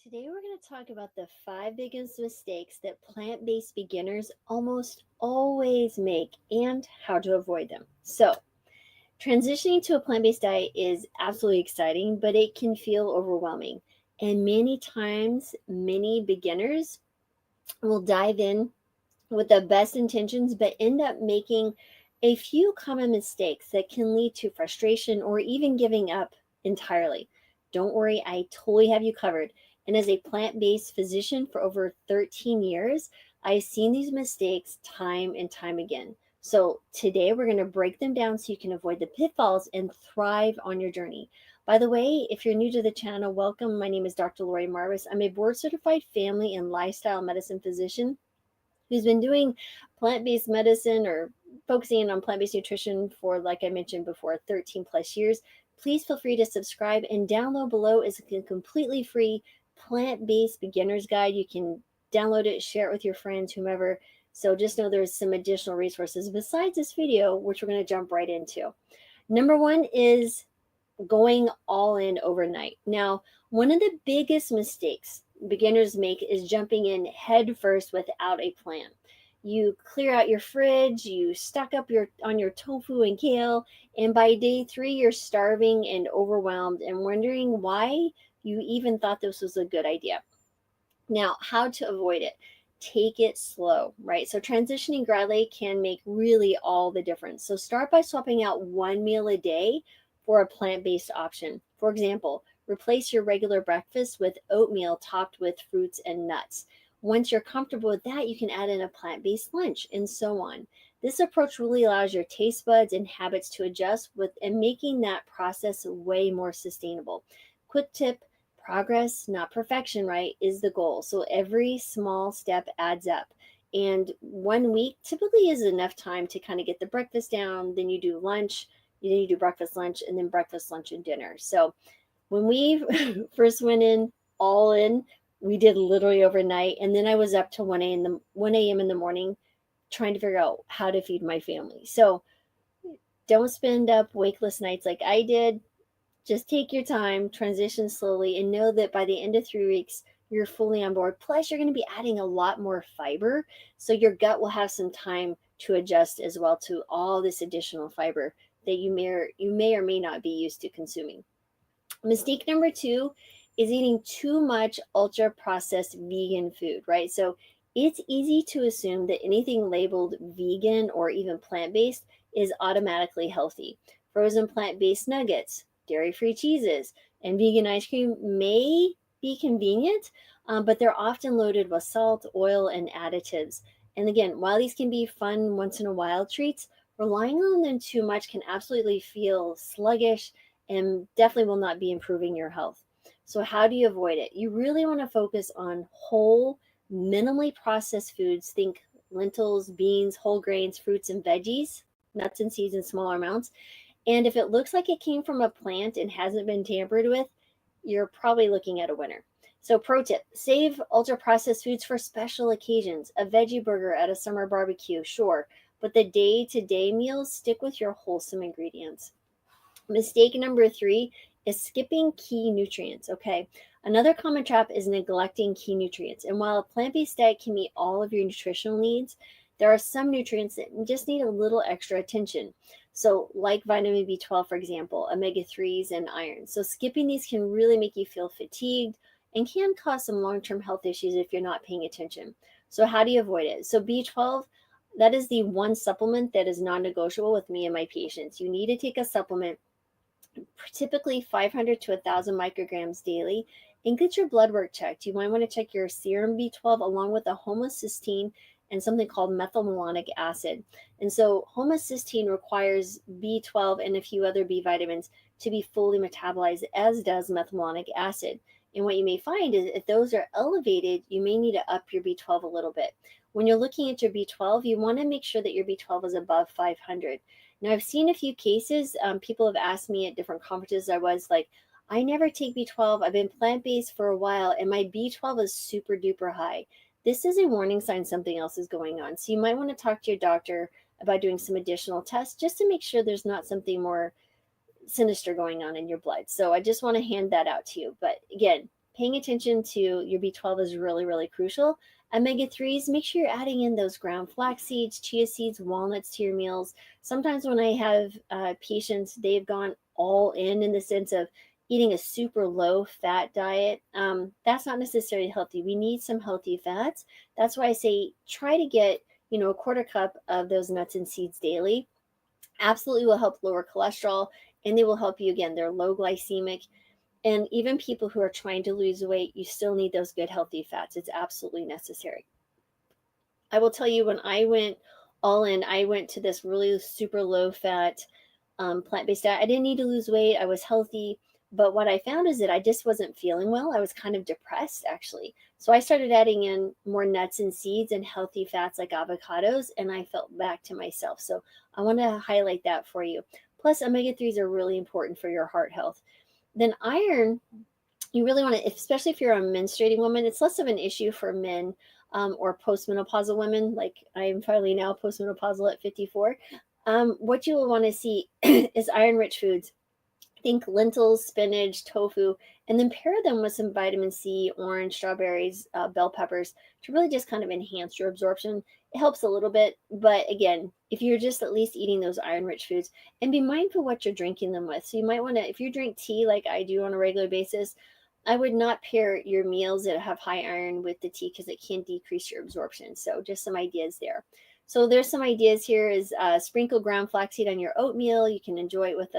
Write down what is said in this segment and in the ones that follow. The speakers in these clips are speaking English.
Today, we're going to talk about the five biggest mistakes that plant based beginners almost always make and how to avoid them. So, transitioning to a plant based diet is absolutely exciting, but it can feel overwhelming. And many times, many beginners will dive in with the best intentions, but end up making a few common mistakes that can lead to frustration or even giving up entirely. Don't worry, I totally have you covered. And as a plant based physician for over 13 years, I've seen these mistakes time and time again. So today we're going to break them down so you can avoid the pitfalls and thrive on your journey. By the way, if you're new to the channel, welcome. My name is Dr. Lori Marvis. I'm a board certified family and lifestyle medicine physician who's been doing plant-based medicine or focusing on plant-based nutrition for, like I mentioned before, 13 plus years. Please feel free to subscribe, and download below is a completely free plant-based beginner's guide. You can download it, share it with your friends, whomever. So just know there's some additional resources besides this video, which we're going to jump right into. Number one is going all in overnight. Now, one of the biggest mistakes beginners make is jumping in head first without a plan. You clear out your fridge, you stock up on your tofu and kale, and by day 3 you're starving and overwhelmed and wondering why you even thought this was a good idea. Now, how to avoid it? Take it slow, right? So transitioning gradually can make really all the difference. So start by swapping out one meal a day for a plant-based option. For example, replace your regular breakfast with oatmeal topped with fruits and nuts. Once you're comfortable with that, you can add in a plant-based lunch and so on. This approach really allows your taste buds and habits to adjust with and making that process way more sustainable. Quick tip: progress, not perfection, right, is the goal. So every small step adds up. And 1 week typically is enough time to kind of get the breakfast down. Then you do lunch, then you do breakfast, lunch, and then breakfast, lunch, and dinner. So when we first went in all in, we did literally overnight. And then I was up to 1 a.m. in the morning trying to figure out how to feed my family. So don't spend up wakeless nights like I did. Just take your time, transition slowly, and know that by the end of 3 weeks, you're fully on board. Plus, you're going to be adding a lot more fiber, so your gut will have some time to adjust as well to all this additional fiber that you may or may not be used to consuming. Mistake number two is eating too much ultra processed vegan food, right? So it's easy to assume that anything labeled vegan or even plant based is automatically healthy. Frozen plant based nuggets, dairy free cheeses, and vegan ice cream may be convenient, but they're often loaded with salt, oil, and additives. And again, while these can be fun once in a while treats, relying on them too much can absolutely feel sluggish and definitely will not be improving your health. So, how do you avoid it? You really want to focus on whole, minimally processed foods. Think lentils, beans, whole grains, fruits, and veggies, nuts and seeds in smaller amounts. And if it looks like it came from a plant and hasn't been tampered with, you're probably looking at a winner. So, pro tip: save ultra processed foods for special occasions. A veggie burger at a summer barbecue, sure, but the day to day meals, stick with your wholesome ingredients. Mistake number three is skipping key nutrients. Okay. Another common trap is neglecting key nutrients. And while a plant based diet can meet all of your nutritional needs, there are some nutrients that just need a little extra attention. So, like vitamin B12, for example, omega 3s, and iron. So, skipping these can really make you feel fatigued and can cause some long term health issues if you're not paying attention. So, how do you avoid it? So, B12, that is the one supplement that is non negotiable with me and my patients. You need to take a supplement, typically 500 to 1,000 micrograms daily, and get your blood work checked. You might want to check your serum B12 along with a homocysteine and something called methylmalonic acid. And so homocysteine requires B12 and a few other B vitamins to be fully metabolized, as does methylmalonic acid. And what you may find is if those are elevated, you may need to up your B12 a little bit. When you're looking at your B12, you want to make sure that your B12 is above 500. Now, I've seen a few cases. People have asked me at different conferences. I was like, I never take B12. I've been plant-based for a while, and my B12 is super duper high. This is a warning sign something else is going on. So you might want to talk to your doctor about doing some additional tests just to make sure there's not something more sinister going on in your blood. So I just want to hand that out to you. But again, paying attention to your B12 is really, really crucial. Omega-3s, make sure you're adding in those ground flax seeds, chia seeds, walnuts to your meals. Sometimes when I have patients, they've gone all in the sense of eating a super low fat diet. That's not necessarily healthy. We need some healthy fats. That's why I say try to get, a quarter cup of those nuts and seeds daily. Absolutely will help lower cholesterol, and they will help you again. They're low glycemic. And even people who are trying to lose weight, you still need those good healthy fats. It's absolutely necessary. I will tell you, when I went all in, I went to this really super low fat plant-based diet. I didn't need to lose weight. I was healthy. But what I found is that I just wasn't feeling well. I was kind of depressed, actually. So I started adding in more nuts and seeds and healthy fats like avocados, and I felt back to myself. So I want to highlight that for you. Plus, omega-3s are really important for your heart health. Then iron, you really want to, especially if you're a menstruating woman, it's less of an issue for men or postmenopausal women. Like I am finally now postmenopausal at 54. What you will want to see is iron-rich foods. Think lentils, spinach, tofu, and then pair them with some vitamin C, orange, strawberries, bell peppers to really just kind of enhance your absorption. It helps a little bit, but again, if you're just at least eating those iron-rich foods, and be mindful what you're drinking them with. So you might want to, if you drink tea like I do on a regular basis, I would not pair your meals that have high iron with the tea because it can decrease your absorption. So just some ideas there. So there's some ideas here is sprinkle ground flaxseed on your oatmeal. You can enjoy it with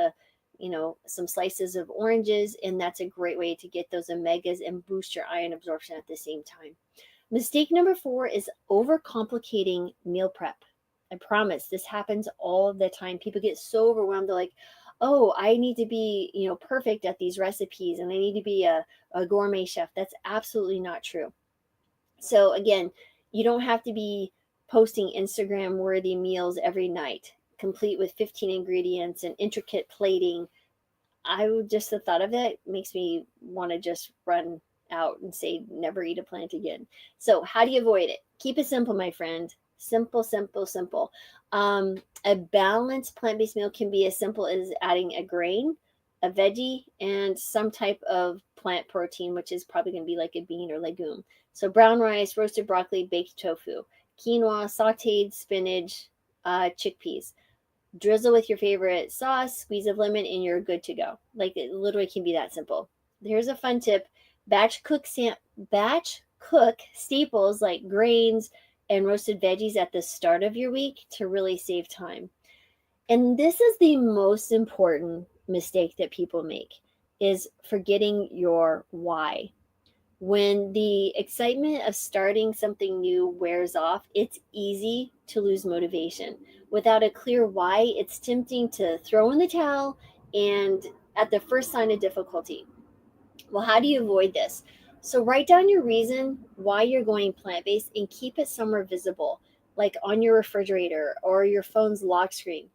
some slices of oranges, and that's a great way to get those omegas and boost your iron absorption at the same time. Mistake number 4 is overcomplicating meal prep. I promise this happens all the time. People get so overwhelmed. They're like, oh, I need to be, perfect at these recipes and I need to be a gourmet chef. That's absolutely not true. So again, you don't have to be posting Instagram worthy meals every night, complete with 15 ingredients and intricate plating. Just the thought of it makes me want to just run out and say, never eat a plant again. So, how do you avoid it? Keep it simple, my friend. Simple, simple, simple. A balanced plant based meal can be as simple as adding a grain, a veggie, and some type of plant protein, which is probably going to be like a bean or legume. So, brown rice, roasted broccoli, baked tofu, quinoa, sauteed spinach, chickpeas. Drizzle with your favorite sauce, squeeze of lemon, and you're good to go. Like it literally can be that simple. Here's a fun tip: batch cook staples like grains and roasted veggies at the start of your week to really save time. And this is the most important mistake that people make, is forgetting your why. When the excitement of starting something new wears off, it's easy to lose motivation. Without a clear why, it's tempting to throw in the towel and at the first sign of difficulty. Well, how do you avoid this? So, write down your reason why you're going plant based and keep it somewhere visible, like on your refrigerator or your phone's lock screen.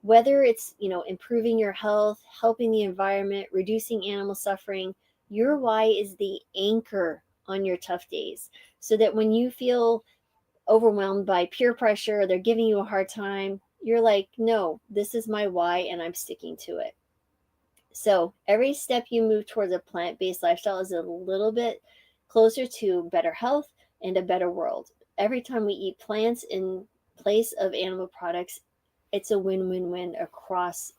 Whether it's, improving your health, helping the environment, reducing animal suffering, your why is the anchor on your tough days. So that when you feel overwhelmed by peer pressure, they're giving you a hard time, you're like, no, this is my why and I'm sticking to it. So every step you move towards a plant-based lifestyle is a little bit closer to better health and a better world. Every time we eat plants in place of animal products, it's a win-win-win across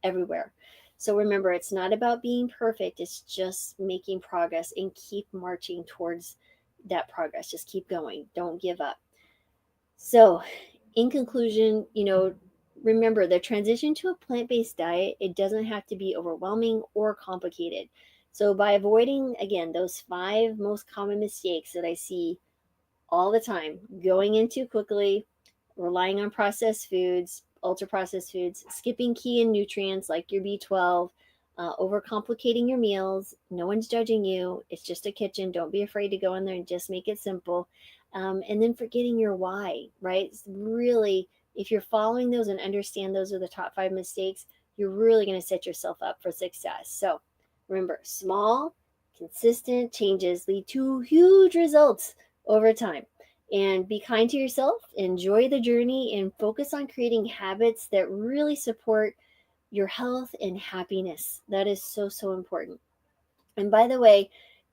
everywhere. So remember, it's not about being perfect, it's just making progress, and keep marching towards that progress. Just keep going. Don't give up. So, in conclusion, remember the transition to a plant-based diet, it doesn't have to be overwhelming or complicated. So by avoiding again those 5 most common mistakes that I see all the time, going in too quickly, relying on processed foods, ultra processed foods, skipping key and nutrients like your B12, overcomplicating your meals. No one's judging you. It's just a kitchen. Don't be afraid to go in there and just make it simple. And then forgetting your why, right? It's really, if you're following those and understand those are the top 5 mistakes, you're really going to set yourself up for success. So remember, small, consistent changes lead to huge results over time. And be kind to yourself, enjoy the journey, and focus on creating habits that really support your health and happiness. That is so, so important. And by the way,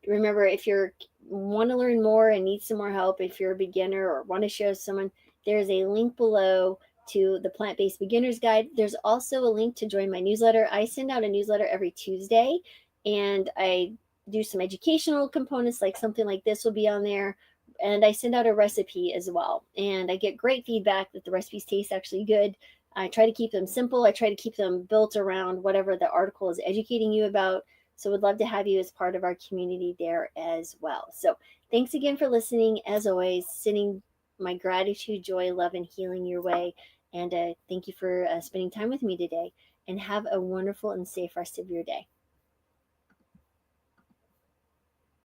remember, if you want to learn more and need some more help, if you're a beginner or want to share with someone, there's a link below to the plant-based beginners guide. There's also a link to join my newsletter. I send out a newsletter every Tuesday, and I do some educational components, like something like this will be on there, and I send out a recipe as well, and I get great feedback that the recipes taste actually good. I try to keep them simple. I try to keep them built around whatever the article is educating you about. So would love to have you as part of our community there as well. So thanks again for listening. As always, sending my gratitude, joy, love, and healing your way. And thank you for spending time with me today. And have a wonderful and safe rest of your day.